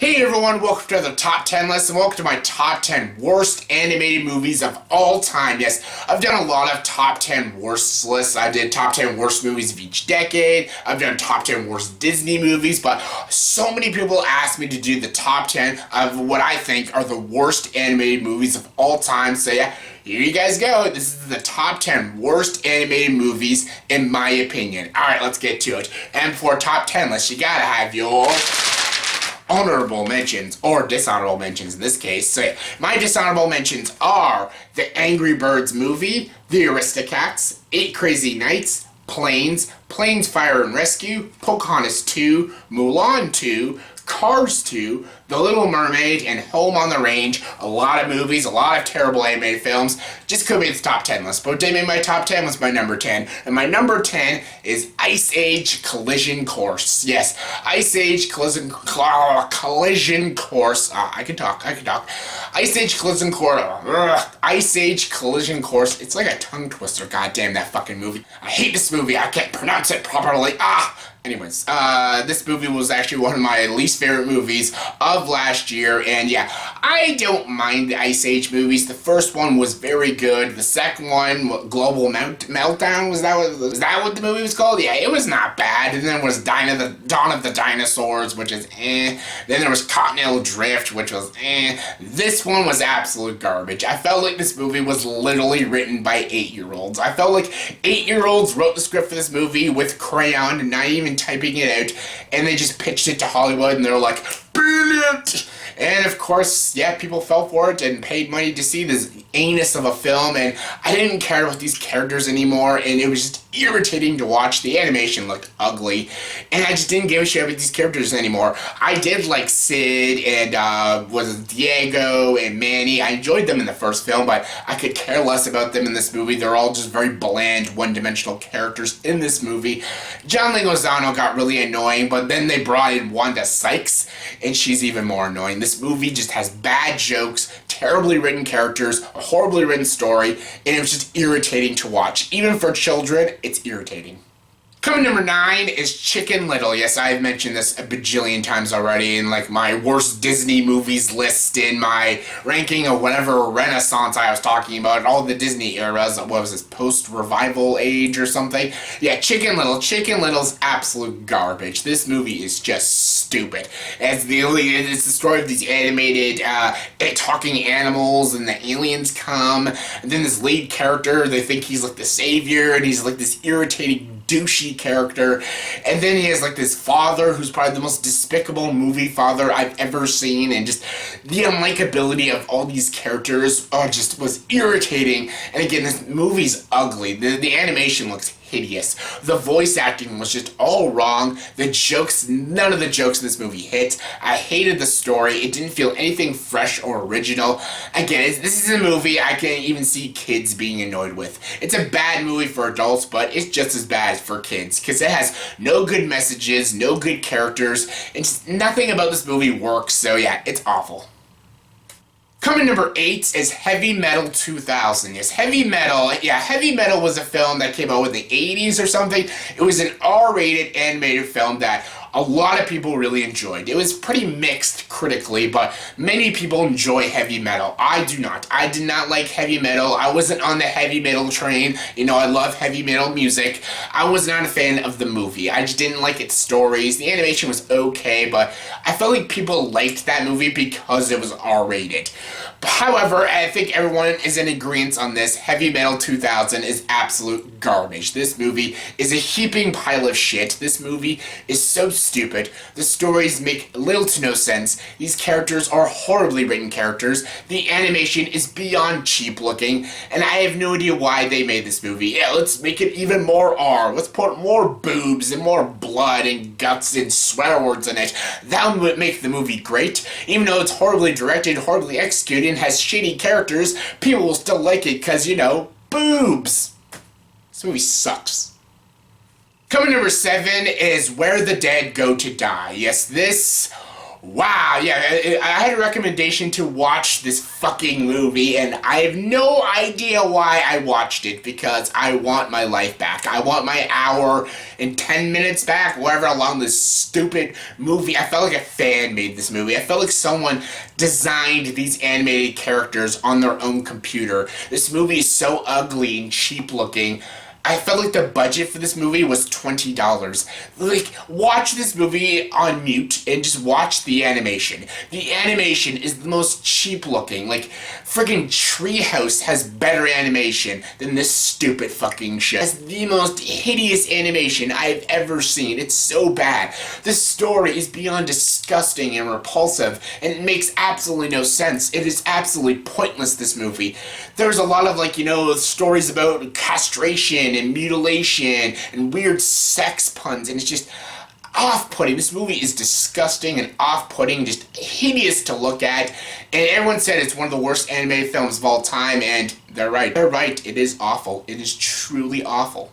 Hey everyone, welcome to the top 10 list and welcome to my top 10 worst animated movies of all time. Yes, I've done a lot of top 10 worst lists. I did top 10 worst movies of each decade. I've done top 10 worst Disney movies, but so many people asked me to do the top 10 of what I think are the worst animated movies of all time. So yeah, here you guys go. This is the top 10 worst animated movies in my opinion. Alright, let's get to it. And for top 10 list, you gotta have your honorable mentions, or dishonorable mentions in this case. So yeah, my dishonorable mentions are The Angry Birds movie, The Aristocats, 8 Crazy Nights, Planes, Fire and Rescue, Pocahontas 2, Mulan 2, Cars 2, The Little Mermaid, and Home on the Range. A lot of movies, a lot of terrible animated films. Just could be the top 10 list, but didn't make my top 10 was my number 10. And my number 10 is Ice Age Collision Course. Yes, Ice Age Collision Course. I can talk. Ice Age Collision Course. Ice Age Collision Course. It's like a tongue twister. Goddamn that fucking movie. I hate this movie. I can't pronounce it properly. Anyways, this movie was actually one of my least favorite movies of last year, and yeah, I don't mind the Ice Age movies. The first one was very good. The second one, Global Meltdown, was that what the movie was called? Yeah, it was not bad. And then was Dawn of the Dinosaurs, which is eh. Then there was Continental Drift, which was eh. This one was absolute garbage. I felt like this movie was literally written by 8-year-olds. I felt like 8-year-olds wrote the script for this movie with crayon and not even typing it out, and they just pitched it to Hollywood, and they're like, brilliant! And of course, yeah, people fell for it and paid money to see this anus of a film, and I didn't care about these characters anymore, and it was just irritating to watch. The animation looked ugly, and I just didn't give a shit about these characters anymore. I did like Sid and was Diego and Manny. I enjoyed them in the first film, but I could care less about them in this movie. They're all just very bland, one-dimensional characters in this movie. John Leguizamo got really annoying, but then they brought in Wanda Sykes, and she's even more annoying. This movie just has bad jokes, terribly written characters, a horribly written story, and it was just irritating to watch. Even for children, it's irritating. Coming number 9 is Chicken Little. Yes, I've mentioned this a bajillion times already in like my worst Disney movies list in my ranking of whatever Renaissance I was talking about, all the Disney eras. What was this, post-revival age or something? Yeah, Chicken Little. Chicken Little's absolute garbage. This movie is just stupid. It's the story of these animated talking animals, and the aliens come, and then this lead character, they think he's like the savior, and he's like this irritating douchey character, and then he has like this father who's probably the most despicable movie father I've ever seen, and just the unlikability of all these characters just was irritating. And again, this movie's ugly. The animation looks hideous. The voice acting was just all wrong. The jokes, none of the jokes in this movie hit. I hated the story. It didn't feel anything fresh or original. Again, this is a movie I can even see kids being annoyed with. It's a bad movie for adults, but it's just as bad for kids, because it has no good messages, no good characters, and just nothing about this movie works. So yeah, it's awful. Coming number 8 is Heavy Metal 2000. Yes, Heavy Metal was a film that came out in the 80s or something. It was an R-rated animated film that a lot of people really enjoyed. It was pretty mixed critically, but many people enjoy heavy metal. I do not. I did not like heavy metal. I wasn't on the heavy metal train. You know, I love heavy metal music. I was not a fan of the movie. I just didn't like its stories. The animation was okay, but I felt like people liked that movie because it was R-rated. However, I think everyone is in agreement on this. Heavy Metal 2000 is absolute garbage. This movie is a heaping pile of shit. This movie is so stupid. The stories make little to no sense. These characters are horribly written characters. The animation is beyond cheap looking, and I have no idea why they made this movie. Yeah, let's make it even more R. Let's put more boobs and more blood and guts and swear words in it. That would make the movie great. Even though it's horribly directed, horribly executed, and has shitty characters, people will still like it because, you know, boobs. This movie sucks. Coming number 7 is Where the Dead Go to Die. Yes, this... Wow, yeah, I had a recommendation to watch this fucking movie, and I have no idea why I watched it, because I want my life back. I want my hour and 10 minutes back, whatever long this stupid movie. I felt like a fan made this movie. I felt like someone designed these animated characters on their own computer. This movie is so ugly and cheap looking. I felt like the budget for this movie was $20. Like, watch this movie on mute and just watch the animation. The animation is the most cheap looking. Like, friggin' Treehouse has better animation than this stupid fucking shit. It's the most hideous animation I've ever seen. It's so bad. The story is beyond disgusting and repulsive, and it makes absolutely no sense. It is absolutely pointless, this movie. There's a lot of, like, stories about castration and mutilation and weird sex puns, and it's just off-putting. This movie is disgusting and off-putting, just hideous to look at, and everyone said it's one of the worst animated films of all time, and they're right. They're right. It is awful. It is truly awful.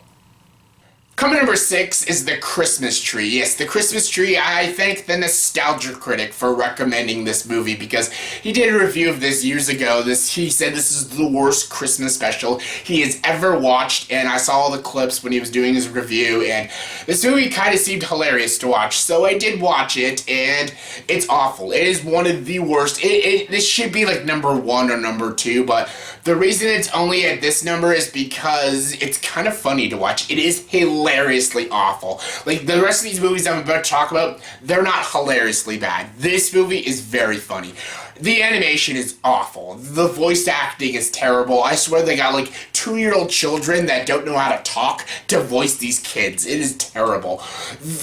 Coming number 6 is The Christmas Tree. Yes, The Christmas Tree. I thank the Nostalgia Critic for recommending this movie, because he did a review of this years ago. He said this is the worst Christmas special he has ever watched, and I saw all the clips when he was doing his review, and this movie kind of seemed hilarious to watch, so I did watch it, and it's awful. It is one of the worst. This should be like number 1 or number 2, but the reason it's only at this number is because it's kind of funny to watch. It is hilariously awful. Like, the rest of these movies I'm about to talk about, they're not hilariously bad. This movie is very funny. The animation is awful. The voice acting is terrible. I swear they got, like, 2-year-old children that don't know how to talk to voice these kids. It is terrible.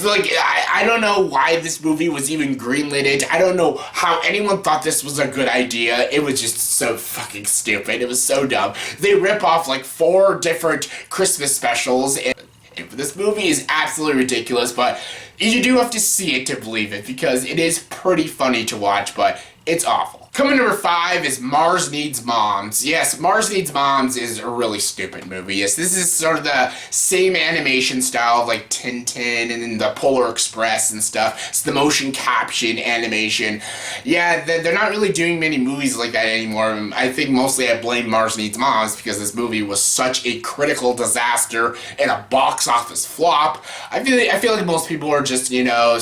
Like, I don't know why this movie was even greenlit. I don't know how anyone thought this was a good idea. It was just so fucking stupid. It was so dumb. They rip off, like, 4 different Christmas specials, and this movie is absolutely ridiculous, but you do have to see it to believe it, because it is pretty funny to watch, but it's awful. Coming number 5 is Mars Needs Moms. Yes, Mars Needs Moms is a really stupid movie. Yes, this is sort of the same animation style of like Tintin and the Polar Express and stuff. It's the motion caption animation. Yeah, they're not really doing many movies like that anymore. I think mostly I blame Mars Needs Moms because this movie was such a critical disaster and a box office flop. I feel like most people are just,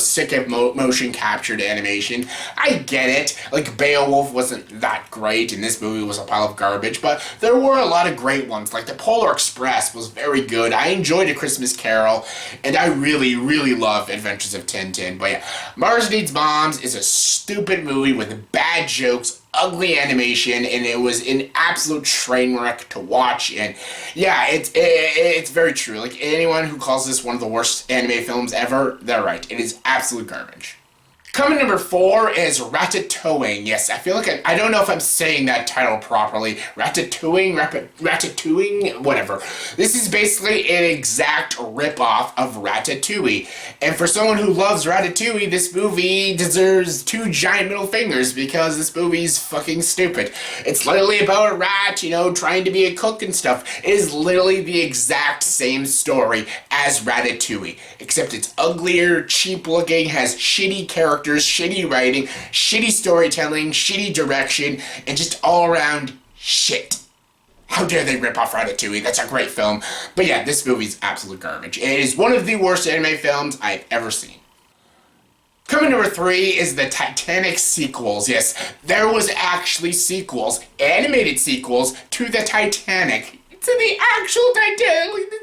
sick of motion captured animation. I get it. Like, Beowulf wasn't that great, and this movie was a pile of garbage, but there were a lot of great ones. Like, the Polar Express was very good. I enjoyed A Christmas Carol, and I really, really love Adventures of Tintin. But yeah, Mars Needs Moms is a stupid movie with bad jokes, ugly animation, and it was an absolute train wreck to watch. And yeah, it's very true. Like, anyone who calls this one of the worst anime films ever, they're right. It is absolute garbage. Coming number 4 is Ratatouille. Yes, I feel like I don't know if I'm saying that title properly. Ratatouille, whatever. This is basically an exact ripoff of Ratatouille. And for someone who loves Ratatouille, this movie deserves 2 giant middle fingers, because this movie's fucking stupid. It's literally about a rat, trying to be a cook and stuff. It is literally the exact same story as Ratatouille, except it's uglier, cheap looking, has shitty characters, shitty writing, shitty storytelling, shitty direction, and just all around shit. How dare they rip off Ratatouille? That's a great film. But yeah, this movie's absolute garbage. It is one of the worst anime films I've ever seen. Coming number 3 is the Titanic sequels. Yes, there was actually sequels, animated sequels, to the Titanic. To the actual Titanic.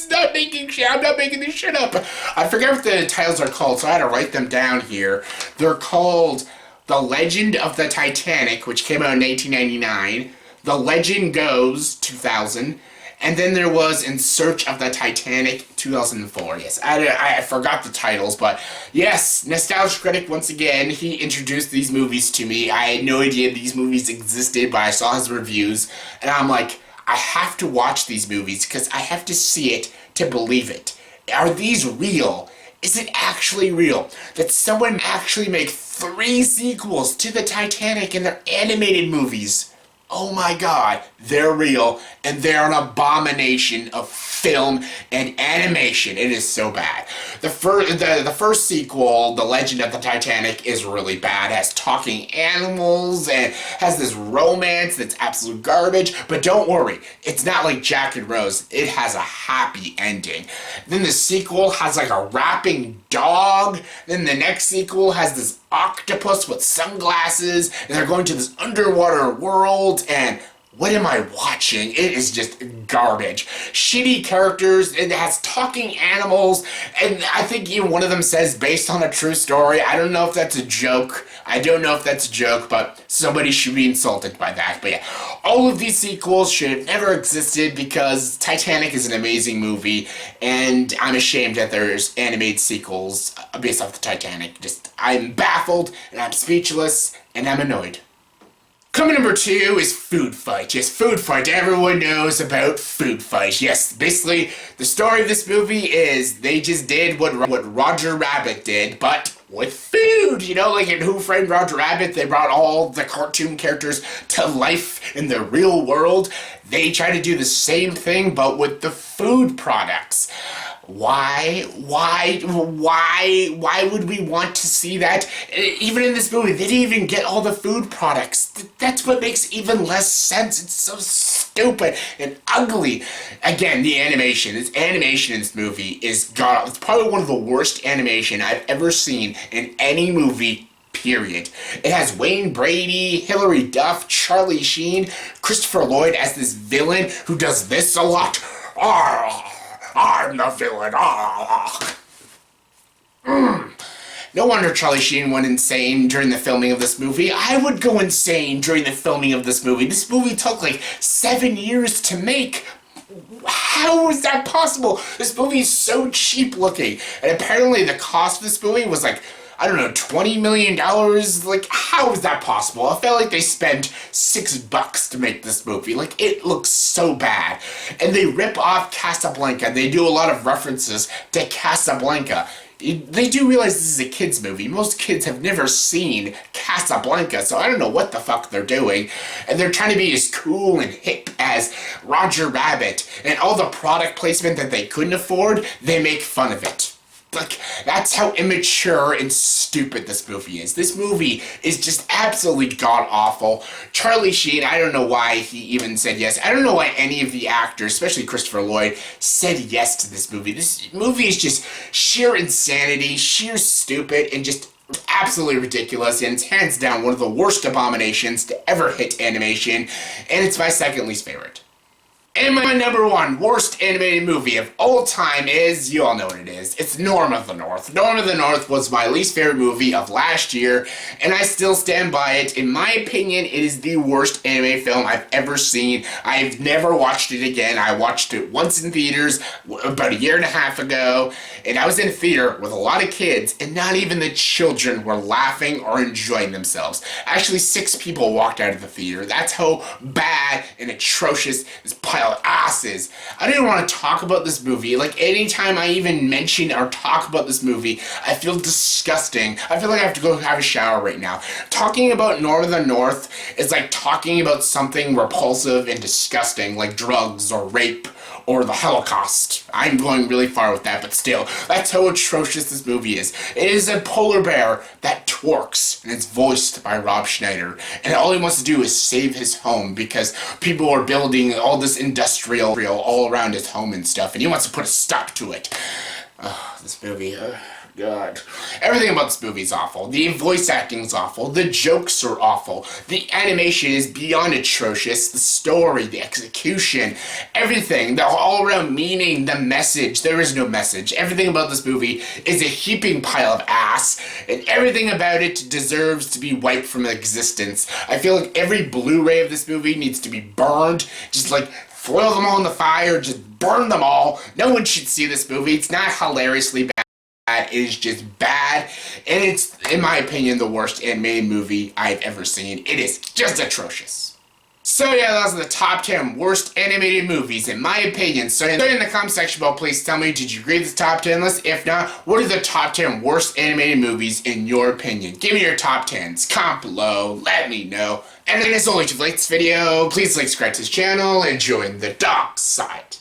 I'm not making this shit up. I forget what the titles are called, so I had to write them down here. They're called The Legend of the Titanic, which came out in 1999. The Legend Goes, 2000. And then there was In Search of the Titanic, 2004. Yes, I forgot the titles, but yes, Nostalgia Critic, once again, he introduced these movies to me. I had no idea these movies existed, but I saw his reviews, and I'm like, I have to watch these movies because I have to see it to believe it. Are these real? Is it actually real that someone actually make 3 sequels to the Titanic and their animated movies? oh my god, they're real, and they're an abomination of film and animation. It is so bad. The first sequel, The Legend of the Titanic, is really bad. It has talking animals and has this romance that's absolute garbage. But don't worry, it's not like Jack and Rose. It has a happy ending. Then the sequel has like a rapping dog. Then the next sequel has this octopus with sunglasses, and they're going to this underwater world, and what am I watching? It is just garbage. Shitty characters, it has talking animals, and I think even one of them says based on a true story. I don't know if that's a joke. But somebody should be insulted by that. But yeah, all of these sequels should have never existed because Titanic is an amazing movie, and I'm ashamed that there's animated sequels based off the Titanic. I'm baffled, and I'm speechless, and I'm annoyed. Coming number 2 is Food Fight. Yes, Food Fight. Everyone knows about Food Fight. Yes, basically, the story of this movie is they just did what Roger Rabbit did, but with food. You know, like in Who Framed Roger Rabbit, they brought all the cartoon characters to life in the real world. They try to do the same thing, but with the food products. Why would we want to see that? Even in this movie, they didn't even get all the food products. That's what makes even less sense. It's so stupid and ugly. Again, the animation. This animation in this movie is god. It's probably one of the worst animation I've ever seen in any movie. Period. It has Wayne Brady, Hilary Duff, Charlie Sheen, Christopher Lloyd as this villain who does this a lot. I'm the villain. No wonder Charlie Sheen went insane during the filming of this movie. I would go insane during the filming of this movie. This movie took like 7 years to make. How is that possible? This movie is so cheap looking. And apparently the cost of this movie was like, I don't know, $20 million? Like, how is that possible? I felt like they spent $6 to make this movie. Like, it looks so bad. And they rip off Casablanca. They do a lot of references to Casablanca. They do realize this is a kid's movie. Most kids have never seen Casablanca, so I don't know what the fuck they're doing. And they're trying to be as cool and hip as Roger Rabbit. And all the product placement that they couldn't afford, they make fun of it. Like, that's how immature and stupid this movie is. This movie is just absolutely god-awful. Charlie Sheen, I don't know why he even said yes. I don't know why any of the actors, especially Christopher Lloyd, said yes to this movie. This movie is just sheer insanity, sheer stupid, and just absolutely ridiculous, and it's hands down one of the worst abominations to ever hit animation, and it's my second least favorite. And my number 1 worst animated movie of all time is, you all know what it is, it's Norm of the North. Norm of the North was my least favorite movie of last year, and I still stand by it. In my opinion, it is the worst anime film I've ever seen. I've never watched it again. I watched it once in theaters about 1.5 years ago, and I was in a theater with a lot of kids, and not even the children were laughing or enjoying themselves. Actually, 6 people walked out of the theater. That's how bad and atrocious this pile of ass is. I don't even want to talk about this movie. Like, anytime I even mention or talk about this movie, I feel disgusting. I feel like I have to go have a shower right now. Talking about Norm of the North is like talking about something repulsive and disgusting, like drugs or rape or the Holocaust. I'm going really far with that, but still, that's how atrocious this movie is. It is a polar bear that twerks, and it's voiced by Rob Schneider, and all he wants to do is save his home because people are building all this industrial all around his home and stuff, and he wants to put a stop to it. This movie, God. Everything about this movie is awful. The voice acting is awful. The jokes are awful. The animation is beyond atrocious. The story, the execution, everything, the all-around meaning, the message. There is no message. Everything about this movie is a heaping pile of ass, and everything about it deserves to be wiped from existence. I feel like every Blu-ray of this movie needs to be burned. Just like throw them all in the fire. Just burn them all. No one should see this movie. It's not hilariously bad. It is just bad, and it's, in my opinion, the worst animated movie I've ever seen. It is just atrocious. So yeah, those are the top 10 worst animated movies, in my opinion. So in the comment section below, please tell me, did you agree with this top 10 list? If not, what are the top 10 worst animated movies in your opinion? Give me your top 10s. Comment below. Let me know. And as always, if you like this video, please like, subscribe to his channel, and join the dark side.